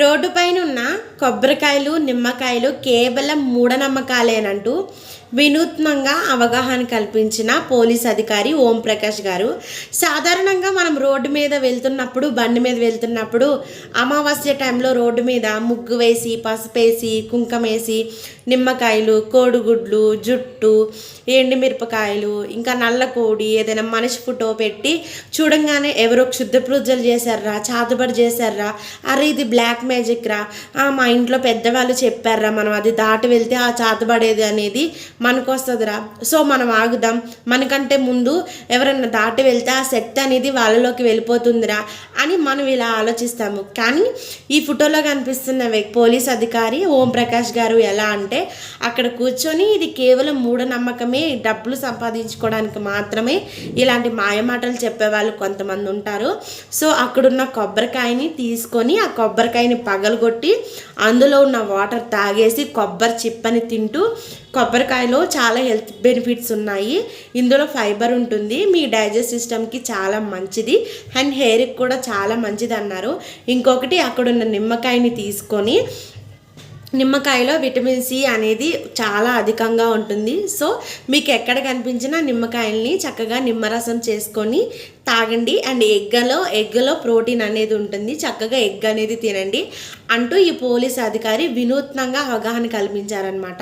Road పైన ఉన్న కొబ్బరికాయలు, నిమ్మకాయలు కేవలం మూఢనమ్మకాలేనంటూ వినూత్నంగా అవగాహన కల్పించిన పోలీస్ అధికారి ఓం ప్రకాష్ గారు. సాధారణంగా మనం రోడ్డు మీద వెళ్తున్నప్పుడు, బండి మీద వెళ్తున్నప్పుడు అమావాస్య టైంలో రోడ్డు మీద ముగ్గు వేసి, పసుపేసి, కుంకుమేసి, నిమ్మకాయలు, కోడిగుడ్లు, జుట్టు, ఎండుమిరపకాయలు, ఇంకా నల్ల కోడి, ఏదైనా మనిషి ఫోటో పెట్టి చూడంగానే ఎవరో క్షుద్ర పూజలు చేశారా, చాతుబడి చేశారా, అరే ఇది బ్లాక్ మ్యాజిక్ రా, మా ఇంట్లో పెద్దవాళ్ళు చెప్పారా, మనం అది దాటి వెళ్తే ఆ చాతుబడేది అనేది మనకు వస్తుందిరా, సో మనం ఆగుదాం, మనకంటే ముందు ఎవరన్నా దాటి వెళ్తే ఆ శక్తి అనేది వాళ్ళలోకి వెళ్ళిపోతుందిరా అని మనం ఇలా ఆలోచిస్తాము. కానీ ఈ ఫోటోలో కనిపిస్తున్న పోలీస్ అధికారి ఓం ప్రకాష్ గారు ఎలా అంటే అక్కడ కూర్చొని ఇది కేవలం మూఢనమ్మకమే, డబ్బులు సంపాదించుకోవడానికి మాత్రమే ఇలాంటి మాయమాటలు చెప్పేవాళ్ళు కొంతమంది ఉంటారు. సో అక్కడున్న కొబ్బరికాయని తీసుకొని ఆ కొబ్బరికాయని పగలగొట్టి అందులో ఉన్న వాటర్ తాగేసి కొబ్బరి చిప్పని తింటూ, కొబ్బరికాయలో చాలా హెల్త్ బెనిఫిట్స్ ఉన్నాయి, ఇందులో ఫైబర్ ఉంటుంది, మీ డైజెస్ట్ సిస్టమ్కి చాలా మంచిది అండ్ హెయిర్కి కూడా చాలా మంచిది అన్నారు. ఇంకొకటి అక్కడున్న నిమ్మకాయని తీసుకొని, నిమ్మకాయలో విటమిన్ సి అనేది చాలా అధికంగా ఉంటుంది. సో మీకు ఎక్కడ కనిపించినా నిమ్మకాయల్ని చక్కగా నిమ్మరసం చేసుకొని తాగండి. అండ్ ఎగ్లో ప్రోటీన్ అనేది ఉంటుంది, చక్కగా ఎగ్ అనేది తినండి అంటూ ఈ పోలీస్ అధికారి వినూత్నంగా అవగాహన కల్పించారనమాట.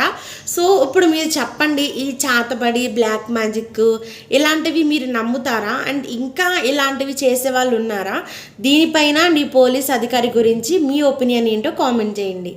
సో ఇప్పుడు మీరు చెప్పండి, ఈ చాతబడి, బ్లాక్ మ్యాజిక్ ఇలాంటివి మీరు నమ్ముతారా? అండ్ ఇంకా ఇలాంటివి చేసే వాళ్ళు ఉన్నారా? దీనిపైన ఈ పోలీస్ అధికారి గురించి మీ ఒపీనియన్ ఏంటో కామెంట్ చేయండి.